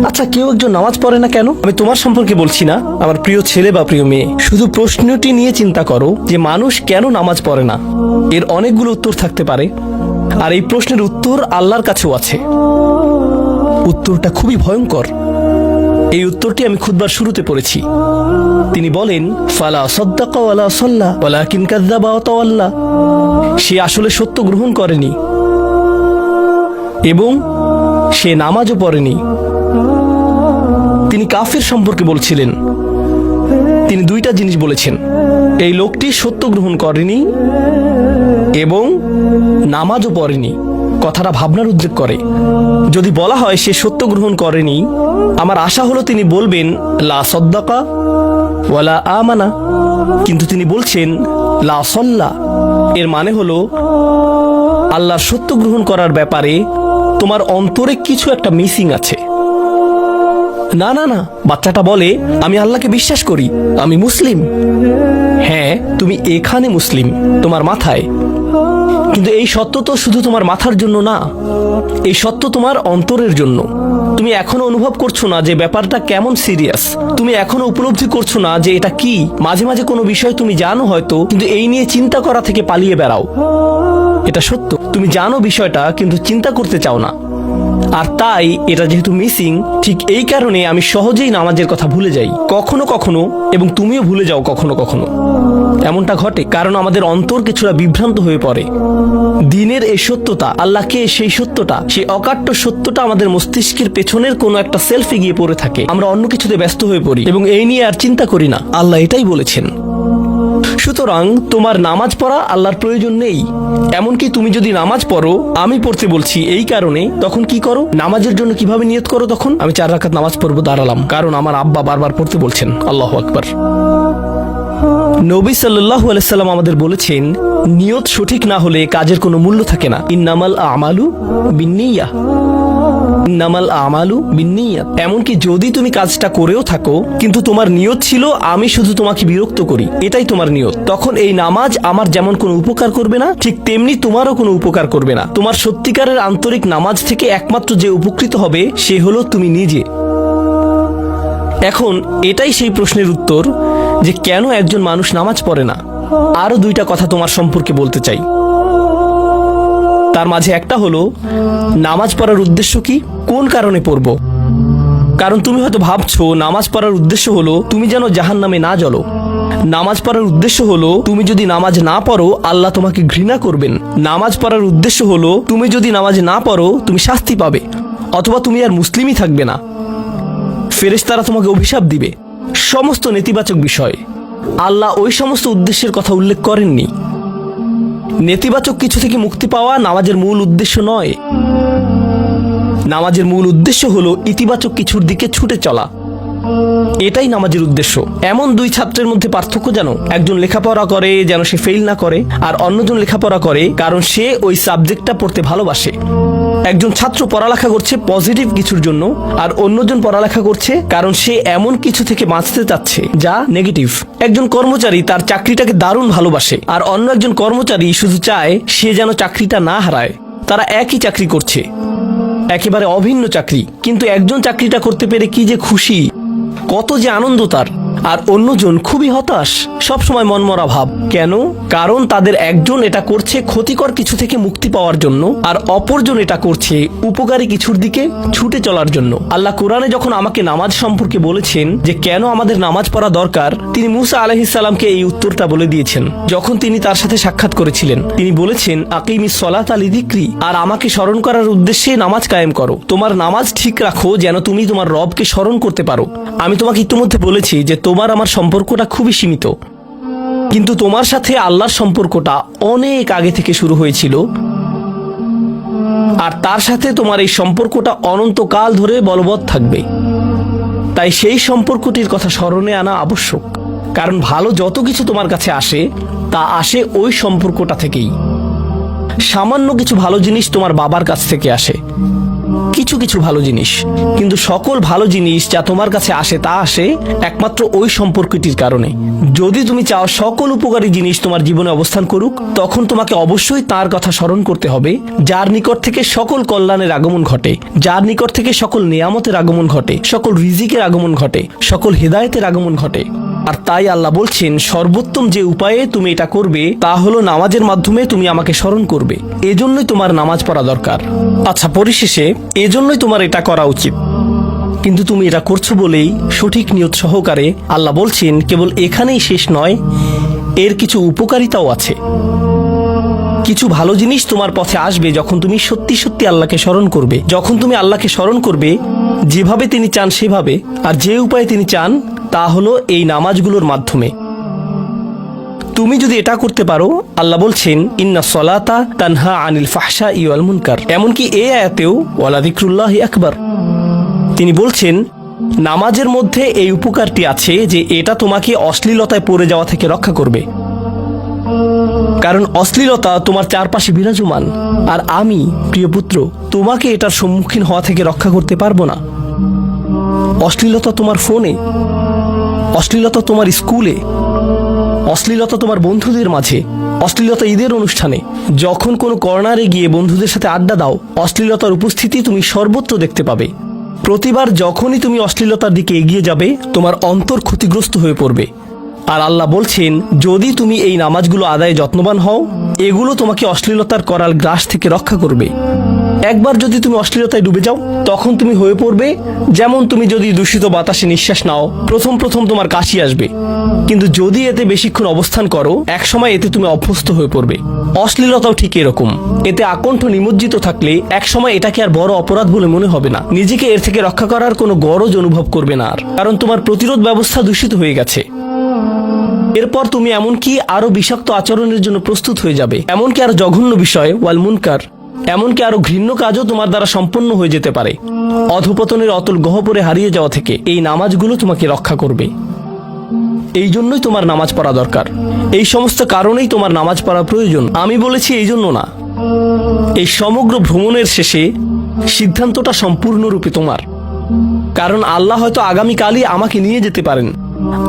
আচ্ছা, কেউ একজন নামাজ পড়ে না কেন? আমি তোমার সম্পর্কে বলছি না, আমার প্রিয় ছেলে বা প্রিয় মেয়ে। শুধু প্রশ্নটি নিয়ে চিন্তা করো যে মানুষ কেন নামাজ পড়ে না। এর অনেকগুলো উত্তর থাকতে পারে, আর এই প্রশ্নের উত্তর আল্লাহর কাছেও আছে। উত্তরটা খুবই ভয়ঙ্কর। এই উত্তরটি আমি খুতবার শুরুতে পড়েছি। তিনি বলেন, ফালা সাদ্দাকা ওয়ালা সাল্লা ওয়ালাকিন কাযযাবা ওয়া তাওয়াল্লা। সে আসলে সত্য গ্রহণ করেনি এবং সে নামাজও পড়েনি। তিনি কাফের সম্পর্কে বলছিলেন। তিনি দুইটা জিনিস বলেছেন, এই লোকটি সত্য গ্রহণ করেনি এবং নামাজও পড়েনি। কথাটা ভাবনার উদ্রেক করে। যদি বলা হয় সে সত্য গ্রহণ করেনি, আমার আশা হলো তিনি বলবেন লা সাদ্দাকা ওয়ালা আমানা, কিন্তু তিনি বলছেন লা সাল্লা। এর মানে হলো আল্লাহর সত্য গ্রহণ করার ব্যাপারে তোমার অন্তরে কিছু একটা মিসিং আছে। না না না, বাচ্চাটা বলে আমি আল্লাহকে বিশ্বাস করি, আমি মুসলিম। হ্যাঁ, তুমি এখানে মুসলিম, তোমার মাথায়। কিন্তু এই সত্য তো শুধু তোমার মাথার জন্য না, এই সত্য তোমার অন্তরের জন্য। তুমি এখনো অনুভব করছো না যে ব্যাপারটা কেমন সিরিয়াস। তুমি এখনো উপলব্ধি করছো না যে এটা কি। মাঝে মাঝে কোনো বিষয় তুমি জানো হয়তো, কিন্তু এই নিয়ে চিন্তা করা থেকে পালিয়ে বেড়াও। এটা সত্য, তুমি জানো বিষয়টা কিন্তু চিন্তা করতে চাও না। আর তাই এটা যেহেতু মিসিং, ঠিক এই কারণে আমি সহজেই নামাজের কথা ভুলে যাই কখনো কখনো, এবং তুমিও ভুলে যাও কখনো কখনো। এমনটা ঘটে কারণ আমাদের অন্তর কিছুটা বিভ্রান্ত হয়ে পড়ে। দিনের এই সত্যতা, আল্লাহকে সেই সত্যটা, সেই অকাট্য সত্যটা আমাদের মস্তিষ্কের পেছনের কোনো একটা সেলফে গিয়ে পড়ে থাকে। আমরা অন্য কিছুতে ব্যস্ত হয়ে পড়ি এবং এই নিয়ে আর চিন্তা করি না। আল্লাহ এটাই বলেছেন। সুতরাং তোমার নামাজ পড়া আল্লাহর প্রয়োজন নেই। এমনকি তুমি যদি নামাজ পড়ো, আমি পড়তে বলছি এই কারণে, তখন কি করো? নামাজের জন্য কিভাবে নিয়ত করো? তখন আমি 4 রাকাত নামাজ পড়বো, দাঁড়ালাম, কারণ আমার আব্বা বারবার পড়তে বলছেন। আল্লাহু আকবার। নবী সাল্লাল্লাহু আলাইহি সাল্লাম আমাদের বলেছেন, নিয়ত সঠিক না হলে কাজের কোনো মূল্য থাকে না। ইন্নামাল আমালু বিন্নিয়াহ, ইন্নামাল আমালু বিন্নিয়াত। এমনকি যদি তুমি কাজটা করেও থাকো কিন্তু তোমার নিয়ত ছিল আমি শুধু তোমাকে বিরক্ত করি, এটাই তোমার নিয়ত, তখন এই নামাজ আমার যেমন কোনো উপকার করবে না, ঠিক তেমনি তোমারও কোনো উপকার করবে না। তোমার সত্যিকারের আন্তরিক নামাজ থেকে একমাত্র যে উপকৃত হবে সে হলো তুমি নিজে। এখন এটাই সেই প্রশ্নের উত্তর যে কেন একজন মানুষ নামাজ পড়ে না। আরো 2টা কথা তোমার সম্পর্কে বলতে চাই। তার মাঝে একটা হলো নামাজ পড়ার উদ্দেশ্য কি, কোন কারণে পড়ব। কারণ তুমি হয়তো ভাবছো নামাজ পড়ার উদ্দেশ্য হলো তুমি যেন জাহান্নামে না জ্বলো। নামাজ পড়ার উদ্দেশ্য হলো তুমি যদি নামাজ না পড়ো আল্লাহ তোমাকে ঘৃণা করবেন। নামাজ পড়ার উদ্দেশ্য হলো তুমি যদি নামাজ না পড়ো তুমি শাস্তি পাবে, অথবা তুমি আর মুসলিমই থাকবে না, ফেরেশতারা তোমাকে অভিশাপ দিবে। সমস্ত নেতিবাচক বিষয়। আল্লাহ ওই সমস্ত উদ্দেশ্যের কথা উল্লেখ করেননি। নেতিবাচক কিছু থেকে মুক্তি পাওয়া নামাজের মূল উদ্দেশ্য নয়। নামাজের মূল উদ্দেশ্য হলো ইতিবাচক কিছুর দিকে ছুটে চলা, এটাই নামাজের উদ্দেশ্য। এমন 2 ছাত্রের মধ্যে পার্থক্য জানো? একজন লেখাপড়া করে যেন সে ফেল না করে, আর অন্যজন লেখাপড়া করে কারণ সে ওই সাবজেক্টটা পড়তে ভালোবাসে। একজন ছাত্র পড়ালেখা করছে পজিটিভ কিছুর জন্য, আর অন্যজন পড়ালেখা করছে কারণ সে এমন কিছু থেকে বাঁচতে চাচ্ছে যা নেগেটিভ। একজন কর্মচারী তার চাকরিটাকে দারুণ ভালোবাসে, আর অন্য একজন কর্মচারী শুধু চায় সে যেন চাকরিটা না হারায়। তারা একই চাকরি করছে, একেবারে অভিন্ন চাকরি, কিন্তু একজন চাকরিটা করতে পেরে কি যে খুশি, কত যে আনন্দ তার, আর অন্যজন খুবই হতাশ, সবসময় মনমরা ভাব। কেন? কারণ তাদের একজন এটা করছে ক্ষতিকর কিছু থেকে মুক্তি পাওয়ার জন্য, আর অপরজন এটা করছে উপকারী কিছুর দিকে ছুটে চলার জন্য। আল্লাহ কোরআনে যখন আমাকে নামাজ সম্পর্কে বলেছেন যে কেন আমাদের নামাজ পড়া দরকার, তিনি মুসা আলাইহিস সালামকে এই উত্তরটা বলে দিয়েছেন যখন তিনি তার সাথে সাক্ষাৎ করেছিলেন। তিনি বলেছেন, আকিমিস সলাতা লিযিকরি, আর আমাকে স্মরণ করার উদ্দেশ্যে নামাজ কায়েম করো। তোমার নামাজ ঠিক রাখো যেন তুমি তোমার রবকে স্মরণ করতে পারো। আমি তোমাকে ইতিমধ্যে বলেছি যে তোমার আমার সম্পর্কটা খুবই সীমিত, কিন্তু তোমার সাথে আল্লাহর সম্পর্কটা অনেক আগে থেকে শুরু হয়েছিল, আর তার সাথে তোমার এই সম্পর্কটা অনন্তকাল ধরে বলবৎ থাকবে। তাই সেই সম্পর্কটির কথা স্মরণে আনা আবশ্যক, কারণ ভালো যত কিছু তোমার কাছে আসে তা আসে ওই সম্পর্কটা থেকেই। সামান্য কিছু ভালো জিনিস তোমার বাবার কাছ থেকে আসে, কিছু কিছু ভালো জিনিস, কিন্তু সকল ভালো জিনিস যা তোমার কাছে আসে তা আসে একমাত্র ওই সম্পর্কটির কারণে। যদি তুমি চাও সকল উপকারী জিনিস তোমার জীবনে অবস্থান করুক, তখন তোমাকে অবশ্যই তার কথা স্মরণ করতে হবে যার নিকট থেকে সকল কল্যাণের আগমন ঘটে, যার নিকট থেকে সকল নিয়ামতের আগমন ঘটে, সকল রিজিকের আগমন ঘটে, সকল হেদায়েতের আগমন ঘটে। আর তাই আল্লাহ বলছেন, সর্বোত্তম যে উপায়ে তুমি এটা করবে তা হলো নামাজের মাধ্যমে তুমি আমাকে স্মরণ করবে। এজন্যই তোমার নামাজ পড়া দরকার। আচ্ছা, পরিশেষে এজন্যই তোমার এটা করা উচিত, কিন্তু তুমি এটা করছো বলেই সঠিক নিয়ত সহকারে আল্লাহ বলছেন কেবল এখানেই শেষ নয়, এর কিছু উপকারিতাও আছে। কিছু ভালো জিনিস তোমার পথে আসবে যখন তুমি সত্যি সত্যি আল্লাহকে স্মরণ করবে। যখন তুমি আল্লাহকে স্মরণ করবে যেভাবে তিনি চান সেভাবে, আর যে উপায়ে তিনি চান তা হলো এই নামাজগুলোর মাধ্যমে। তুমি যদি এটা করতে পারো, আল্লাহ বলছেন ইন্না সলাতা তানহা আনিল ফাহশা ওয়াল মুনকার। এমনকি এই আয়াতেও ওয়ালা যিকরুল্লাহি আকবার, তিনি বলছেন নামাজের মধ্যে এই উপকারটি আছে যে এটা তোমাকে অশ্লীলতায় পড়ে যাওয়া থেকে রক্ষা করবে। কারণ অশ্লীলতা তোমার চারপাশে বিরাজমান, আর আমি প্রিয় পুত্র তোমাকে এটার সম্মুখীন হওয়া থেকে রক্ষা করতে পারবো না। অশ্লীলতা তোমার ফোনে, অশ্লীলতা তোমার স্কুলে, অশ্লীলতা তোমার বন্ধুদের মাঝে, অশ্লীলতা ঈদের অনুষ্ঠানে, যখন কোনো কর্নারে গিয়ে বন্ধুদের সাথে আড্ডা দাও, অশ্লীলতার উপস্থিতি তুমি সর্বত্র দেখতে পাবে। প্রতিবার যখনই তুমি অশ্লীলতার দিকে এগিয়ে যাবে তোমার অন্তর ক্ষতিগ্রস্ত হয়ে পড়বে। আর আল্লাহ বলছেন যদি তুমি এই নামাজগুলো আদায়ে যত্নবান হও, এগুলো তোমাকে অশ্লীলতার করাল গ্রাস থেকে রক্ষা করবে। একবার যদি তুমি অশ্লীলতায় ডুবে যাও, তখন তুমি হয়ে পড়বে যেমন তুমি যদি দূষিত বাতাসে নিঃশ্বাস নাও, প্রথম প্রথম তোমার কাশি আসবে, কিন্তু যদি এতে বেশিক্ষণ অবস্থান করো একসময় এতে তুমি অভ্যস্ত হয়ে পড়বে। অশ্লীলতাও ঠিক এরকম, এতে আকণ্ঠ নিমজ্জিত থাকলে একসময় এটাকে আর বড় অপরাধ বলে মনে হবে না, নিজেকে এর থেকে রক্ষা করার কোনো গরজ অনুভব করবে না আর, কারণ তোমার প্রতিরোধ ব্যবস্থা দূষিত হয়ে গেছে। এরপর তুমি এমনকি আরো বিষাক্ত আচরণের জন্য প্রস্তুত হয়ে যাবে, এমনকি আরো জঘন্য বিষয় ওয়াল মুনকার, এমনকি আরো ঘৃণ্য কাজও তোমার দ্বারা সম্পন্ন হয়ে যেতে পারে। অধঃপতনের অতল গহ্বরে হারিয়ে যাওয়া থেকে এই নামাজগুলো তোমাকে রক্ষা করবে। এই জন্যই তোমার নামাজ পড়া দরকার, এই সমস্ত কারণেই তোমার নামাজ পড়া প্রয়োজন। আমি বলেছি এই জন্য না, এই সমগ্র ভ্রমণের শেষে সিদ্ধান্তটা সম্পূর্ণরূপে তোমার। কারণ আল্লাহ হয়তো আগামীকালই আমাকে নিয়ে যেতে পারেন,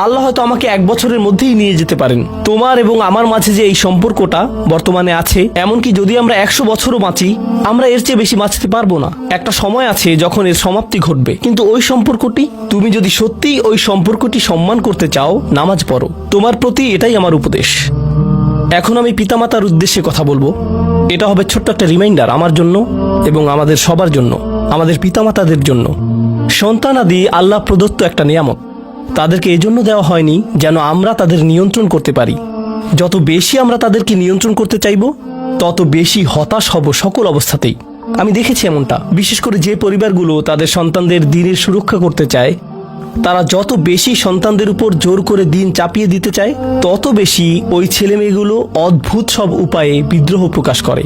আল্লাহ হয়তো আমাকে 1 বছরের মধ্যেই নিয়ে যেতে পারেন। তোমার এবং আমার মাঝে যে এই সম্পর্কটা বর্তমানে আছে, এমনকি যদি আমরা 100 বছরও বাঁচি, আমরা এর চেয়ে বেশি বাঁচতে পারবো না। একটা সময় আছে যখন এর সমাপ্তি ঘটবে, কিন্তু ওই সম্পর্কটি, তুমি যদি সত্যিই ওই সম্পর্কটি সম্মান করতে চাও, নামাজ পড়ো। তোমার প্রতি এটাই আমার উপদেশ। এখন আমি পিতামাতার উদ্দেশ্যে কথা বলবো। এটা হবে ছোট্ট একটা রিমাইন্ডার আমার জন্য এবং আমাদের সবার জন্য, আমাদের পিতামাতাদের জন্য। সন্তানাদি আল্লাহ প্রদত্ত একটা নিয়ামত, তাদেরকে এজন্য দেওয়া হয়নি যেন আমরা তাদের নিয়ন্ত্রণ করতে পারি। যত বেশি আমরা তাদেরকে নিয়ন্ত্রণ করতে চাইব, তত বেশি হতাশ হব সকল অবস্থাতেই। আমি দেখেছি এমনটা, বিশেষ করে যে পরিবারগুলো তাদের সন্তানদের দিনের সুরক্ষা করতে চায়, তারা যত বেশি সন্তানদের উপর জোর করে দিন চাপিয়ে দিতে চায়, তত বেশি ওই ছেলেমেয়েগুলো অদ্ভুত সব উপায়ে বিদ্রোহ প্রকাশ করে।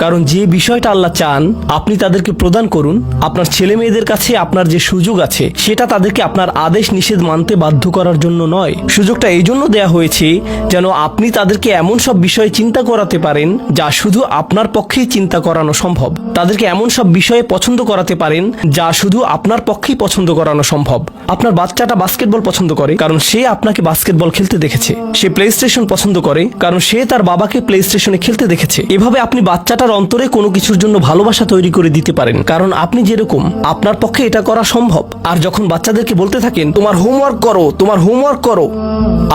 কারণ যে বিষয়টা আল্লাহ চান আপনি তাদেরকে প্রদান করুন, আপনার ছেলে মেয়েদের কাছে আপনার যে সুযোগ আছে সেটা তাদেরকে আপনার আদেশ নিষেধ মানতে বাধ্য করার জন্য নয়। সুযোগটা এই জন্য দেয়া হয়েছে যেন আপনি তাদেরকে এমন সব বিষয়ে চিন্তা করাতে পারেন যা শুধু আপনার পক্ষেই চিন্তা করানো সম্ভব, তাদেরকে এমন সব বিষয়ে পছন্দ করাতে পারেন যা শুধু আপনার পক্ষেই পছন্দ করানো সম্ভব। আপনার বাচ্চাটা বাস্কেটবল পছন্দ করে কারণ সে আপনাকে বাস্কেটবল খেলতে দেখেছে, সে প্লে স্টেশন পছন্দ করে কারণ সে তার বাবাকে প্লে স্টেশনে খেলতে দেখেছে। এভাবে আপনি বাচ্চাটার অন্তরে কোনো কিছুর জন্য ভালোবাসা তৈরি করে দিতে পারেন, কারণ আপনি যেরকম আপনার পক্ষে এটা করা সম্ভব। আর যখন বাচ্চাদেরকে বলতে থাকেন তোমার হোমওয়ার্ক করো, তোমার হোমওয়ার্ক করো,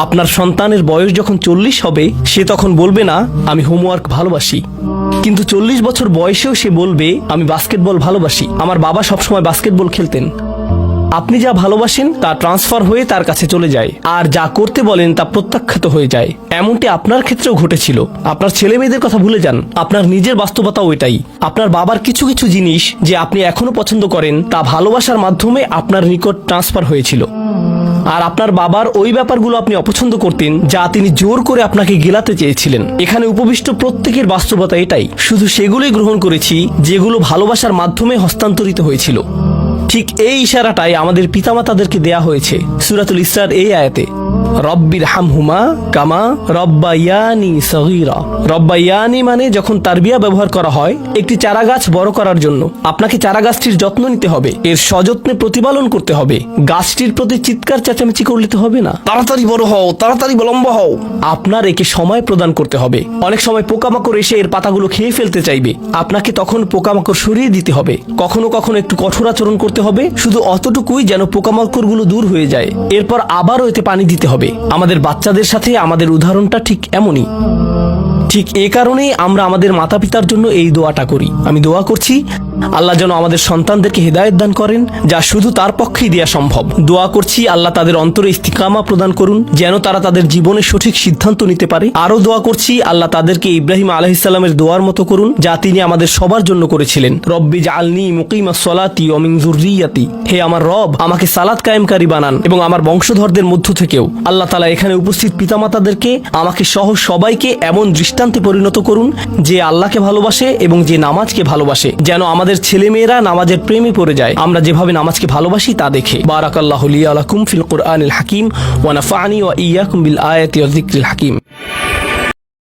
আপনার সন্তানের বয়স যখন 40 হবে সে তখন বলবে না আমি হোমওয়ার্ক ভালোবাসি, কিন্তু 40 বছর বয়সেও সে বলবে আমি বাস্কেটবল ভালোবাসি, আমার বাবা সবসময় বাস্কেটবল খেলতেন। আপনি যা ভালোবাসেন তা ট্রান্সফার হয়ে তার কাছে চলে যায়, আর যা করতে বলেন তা প্রত্যাখ্যাত হয়ে যায়। এমনটি আপনার ক্ষেত্রেও ঘটেছিল। আপনার ছেলে মেয়েদের কথা ভুলে যান, আপনার নিজের বাস্তবতাও এটাই। আপনার বাবার কিছু কিছু জিনিস যে আপনি এখনো পছন্দ করেন তা ভালোবাসার মাধ্যমে আপনার নিকট ট্রান্সফার হয়েছিল, আর আপনার বাবার ওই ব্যাপারগুলো আপনি অপছন্দ করতেন যা তিনি জোর করে আপনাকে গেলাতে চেয়েছিলেন। এখানে উপবিষ্ট প্রত্যেকের বাস্তবতা এটাই, শুধু সেগুলোই গ্রহণ করেছি যেগুলো ভালোবাসার মাধ্যমে হস্তান্তরিত হয়েছিল। ঠিক এই ইশারাটাই আমাদের পিতামাতাদেরকে দেয়া হয়েছে সূরাতুল ইসরার এই আয়াতে। রব্বির হামহুমা কামা রব্বায়ানি সগীরা। রব্বায়ানি মানে যখন তারবিয়া ব্যবহার করা হয় একটি চারা গাছ বড় করার জন্য, আপনাকে চারা গাছটির যত্ন নিতে হবে, এর সযত্নে প্রতিপালন করতে হবে। গাছটির প্রতি চিৎকার চেঁচামেচি করলে তো হবে না, তাড়াতাড়ি বড় হও, তাড়াতাড়ি লম্বা হও। আপনার একে সময় প্রদান করতে হবে। অনেক সময় পোকামাকড় এসে এর পাতাগুলো খেয়ে ফেলতে চাইবে, আপনাকে তখন পোকামাকড় সরিয়ে দিতে হবে। কখনো কখনো একটু কঠোর আচরণ করতে হবে, শুধু অতটুকুই যেন পোকামাকড়গুলো দূর হয়ে যায়। এরপর আবারও এতে পানি দিতে হবে। আমাদের বাচ্চাদের সাথে আমাদের উদাহরণটা ঠিক এমনই। ঠিক এ কারণেই আমরা আমাদের মাতা পিতার জন্য এই দোয়াটা করি। আমি দোয়া করছি আল্লাহ যেন আমাদের সন্তানদেরকে হেদায়েত দান করেন, যা শুধু তার পক্ষেই দেয়া সম্ভব। দোয়া করছি আল্লাহ তাদের অন্তরে ইস্তিকামা প্রদান করুন, যেন তারা তাদের জীবনে সঠিক সিদ্ধান্ত নিতে পারে। আরও দোয়া করছি আল্লাহ তাদেরকে ইব্রাহিম আলাইহিস সালামের দোয়ার মতো করুন, যা তিনি আমাদের সবার জন্য করেছিলেন। রব্বি জাআলনি মুকিমাস সলাতি ওয়া মিন যুররিয়াতি। হে আমার রব, আমাকে সালাত কায়েমকারী বানান এবং আমার বংশধরদের মধ্য থেকেও। আল্লাহ তাআলা এখানে উপস্থিত পিতামাতাদেরকে, আমাকে সহ সবাইকে এমন দৃষ্টান্তে পরিণত করুন যে আল্লাহকে ভালোবাসে এবং যে নামাজকে ভালোবাসে, যেন আমাদের ছেলেমেয়েরা নামাজের প্রেমে পড়ে যায় আমরা যেভাবে নামাজকে ভালোবাসি তা দেখে। বারাকাল্লাহু লি ওয়া লাকুম ফিল কুরআনিল হাকিম ওয়া নাফা'নি ওয়া ইয়্যাকুম বিল আয়াতি ওয়াজ যিকরিল হাকিম।